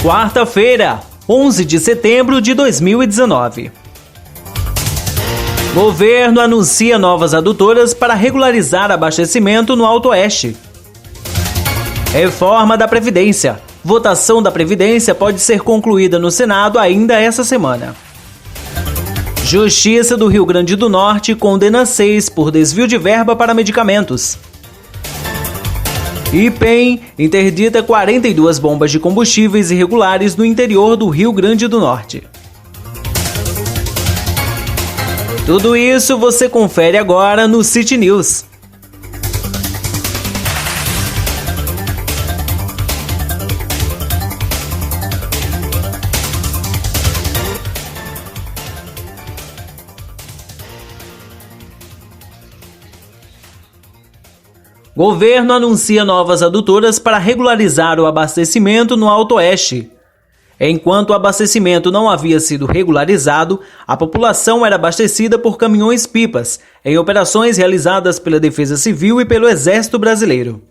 Quarta-feira, 11 de setembro de 2019. Governo anuncia novas adutoras para regularizar abastecimento no Alto Oeste. Reforma da Previdência. Votação da Previdência pode ser concluída no Senado ainda essa semana. Justiça do Rio Grande do Norte condena 6 por desvio de verba para medicamentos. IPEM interdita 42 bombas de combustíveis irregulares no interior do Rio Grande do Norte. Tudo isso você confere agora no City News. Governo anuncia novas adutoras para regularizar o abastecimento no Alto Oeste. Enquanto o abastecimento não havia sido regularizado, a população era abastecida por caminhões-pipas, em operações realizadas pela Defesa Civil e pelo Exército Brasileiro.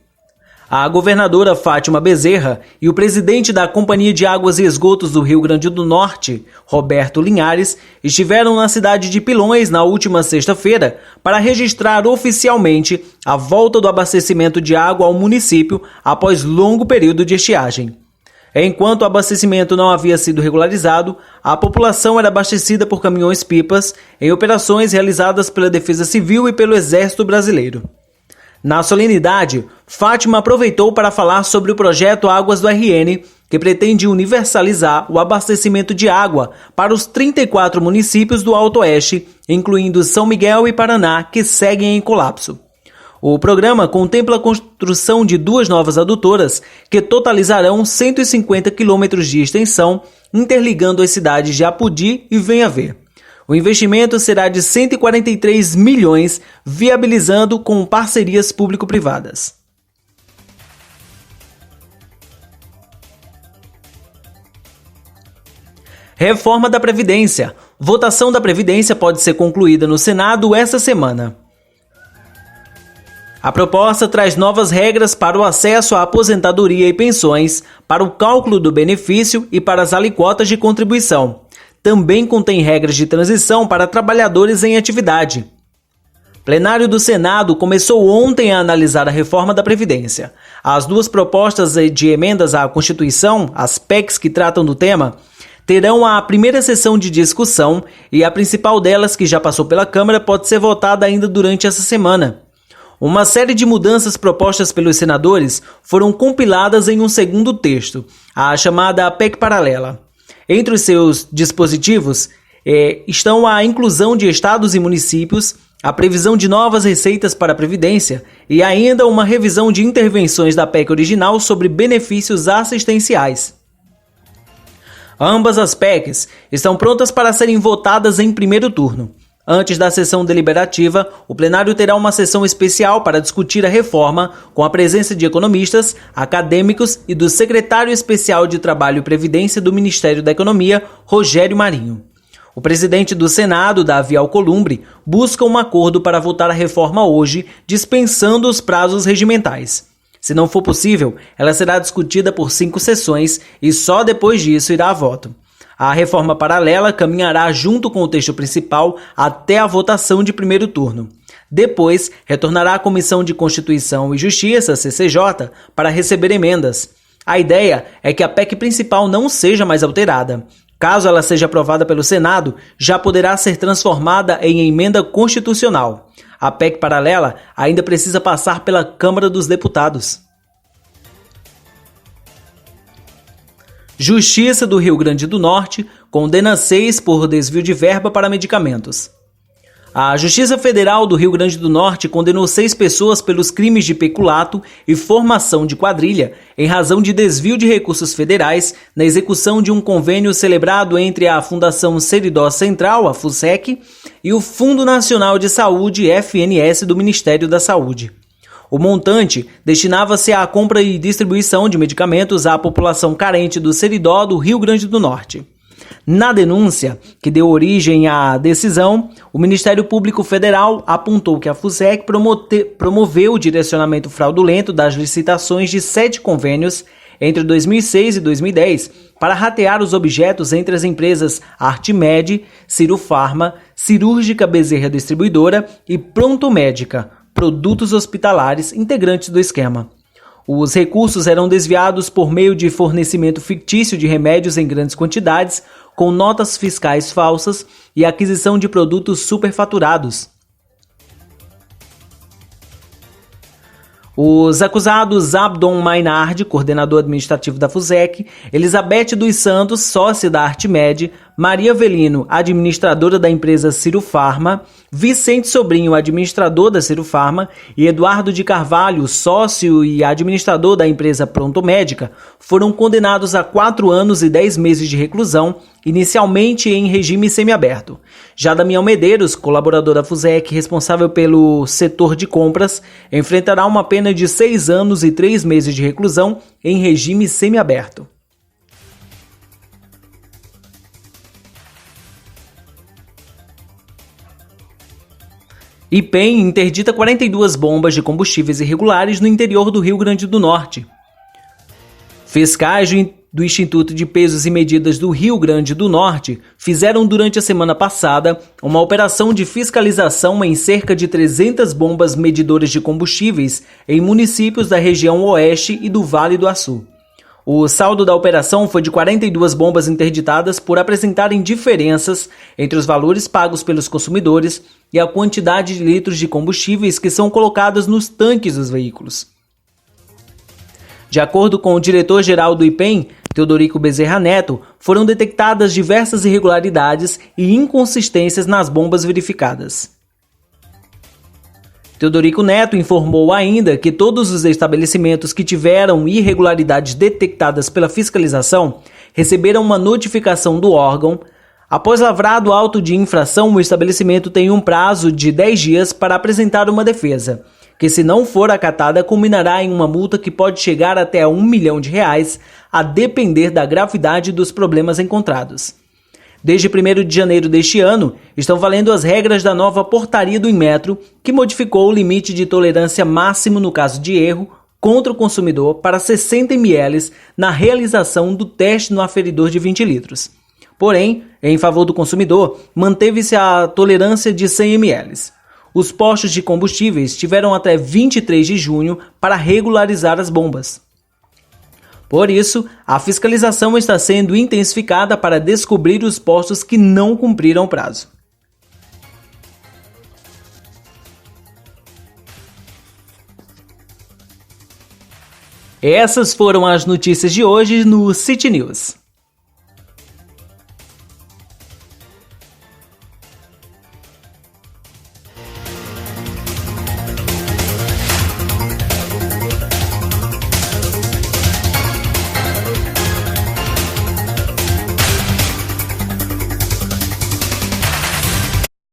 A governadora Fátima Bezerra e o presidente da Companhia de Águas e Esgotos do Rio Grande do Norte, Roberto Linhares, estiveram na cidade de Pilões na última sexta-feira para registrar oficialmente a volta do abastecimento de água ao município após longo período de estiagem. Enquanto o abastecimento não havia sido regularizado, a população era abastecida por caminhões-pipas em operações realizadas pela Defesa Civil e pelo Exército Brasileiro. Na solenidade, Fátima aproveitou para falar sobre o projeto Águas do RN, que pretende universalizar o abastecimento de água para os 34 municípios do Alto Oeste, incluindo São Miguel e Paraná, que seguem em colapso. O programa contempla a construção de 2 novas adutoras que totalizarão 150 quilômetros de extensão, interligando as cidades de Apodi e Venha Ver. O investimento será de 143 milhões, viabilizando com parcerias público-privadas. Reforma da Previdência. Votação da Previdência pode ser concluída no Senado essa semana. A proposta traz novas regras para o acesso à aposentadoria e pensões, para o cálculo do benefício e para as alíquotas de contribuição. Também contém regras de transição para trabalhadores em atividade. O plenário do Senado começou ontem a analisar a reforma da Previdência. As 2 propostas de emendas à Constituição, as PECs que tratam do tema, terão a primeira sessão de discussão e a principal delas, que já passou pela Câmara, pode ser votada ainda durante essa semana. Uma série de mudanças propostas pelos senadores foram compiladas em um segundo texto, a chamada PEC paralela. Entre os seus dispositivos estão a inclusão de estados e municípios, a previsão de novas receitas para a Previdência e ainda uma revisão de intervenções da PEC original sobre benefícios assistenciais. Ambas as PECs estão prontas para serem votadas em primeiro turno. Antes da sessão deliberativa, o plenário terá uma sessão especial para discutir a reforma, com a presença de economistas, acadêmicos e do secretário especial de Trabalho e Previdência do Ministério da Economia, Rogério Marinho. O presidente do Senado, Davi Alcolumbre, busca um acordo para votar a reforma hoje, dispensando os prazos regimentais. Se não for possível, ela será discutida por 5 sessões e só depois disso irá a voto. A reforma paralela caminhará junto com o texto principal até a votação de primeiro turno. Depois, retornará à Comissão de Constituição e Justiça, CCJ, para receber emendas. A ideia é que a PEC principal não seja mais alterada. Caso ela seja aprovada pelo Senado, já poderá ser transformada em emenda constitucional. A PEC paralela ainda precisa passar pela Câmara dos Deputados. Justiça do Rio Grande do Norte condena 6 por desvio de verba para medicamentos. A Justiça Federal do Rio Grande do Norte condenou 6 pessoas pelos crimes de peculato e formação de quadrilha em razão de desvio de recursos federais na execução de um convênio celebrado entre a Fundação Seridó Central, a FUSEC, e o Fundo Nacional de Saúde, FNS, do Ministério da Saúde. O montante destinava-se à compra e distribuição de medicamentos à população carente do Seridó do Rio Grande do Norte. Na denúncia, que deu origem à decisão, o Ministério Público Federal apontou que a FUSEC promoveu o direcionamento fraudulento das licitações de 7 convênios entre 2006 e 2010 para ratear os objetos entre as empresas Artmed, Cirufarma, Cirúrgica Bezerra Distribuidora e Pronto Médica, produtos hospitalares integrantes do esquema. Os recursos eram desviados por meio de fornecimento fictício de remédios em grandes quantidades, com notas fiscais falsas e aquisição de produtos superfaturados. Os acusados Abdon Maynard, coordenador administrativo da FUSEC, Elizabeth dos Santos, sócia da Artmed, Maria Avelino, administradora da empresa Cirufarma, Vicente Sobrinho, administrador da Cirufarma, e Eduardo de Carvalho, sócio e administrador da empresa Pronto Médica, foram condenados a 4 anos e 10 meses de reclusão, inicialmente em regime semiaberto. Já Damião Medeiros, colaborador da FUSEC responsável pelo setor de compras, enfrentará uma pena de 6 anos e 3 meses de reclusão em regime semiaberto. IPEM interdita 42 bombas de combustíveis irregulares no interior do Rio Grande do Norte. Fiscais do Instituto de Pesos e Medidas do Rio Grande do Norte fizeram durante a semana passada uma operação de fiscalização em cerca de 300 bombas medidoras de combustíveis em municípios da região Oeste e do Vale do Açu. O saldo da operação foi de 42 bombas interditadas por apresentarem diferenças entre os valores pagos pelos consumidores e a quantidade de litros de combustíveis que são colocados nos tanques dos veículos. De acordo com o diretor-geral do IPEM, Teodorico Bezerra Neto, foram detectadas diversas irregularidades e inconsistências nas bombas verificadas. Teodorico Neto informou ainda que todos os estabelecimentos que tiveram irregularidades detectadas pela fiscalização receberam uma notificação do órgão. Após lavrado auto de infração, o estabelecimento tem um prazo de 10 dias para apresentar uma defesa, que, se não for acatada, culminará em uma multa que pode chegar até R$ 1 milhão, a depender da gravidade dos problemas encontrados. Desde 1º de janeiro deste ano, estão valendo as regras da nova portaria do Inmetro, que modificou o limite de tolerância máximo no caso de erro contra o consumidor para 60 ml na realização do teste no aferidor de 20 litros. Porém, em favor do consumidor, manteve-se a tolerância de 100 ml. Os postos de combustíveis tiveram até 23 de junho para regularizar as bombas. Por isso, a fiscalização está sendo intensificada para descobrir os postos que não cumpriram o prazo. Essas foram as notícias de hoje no City News.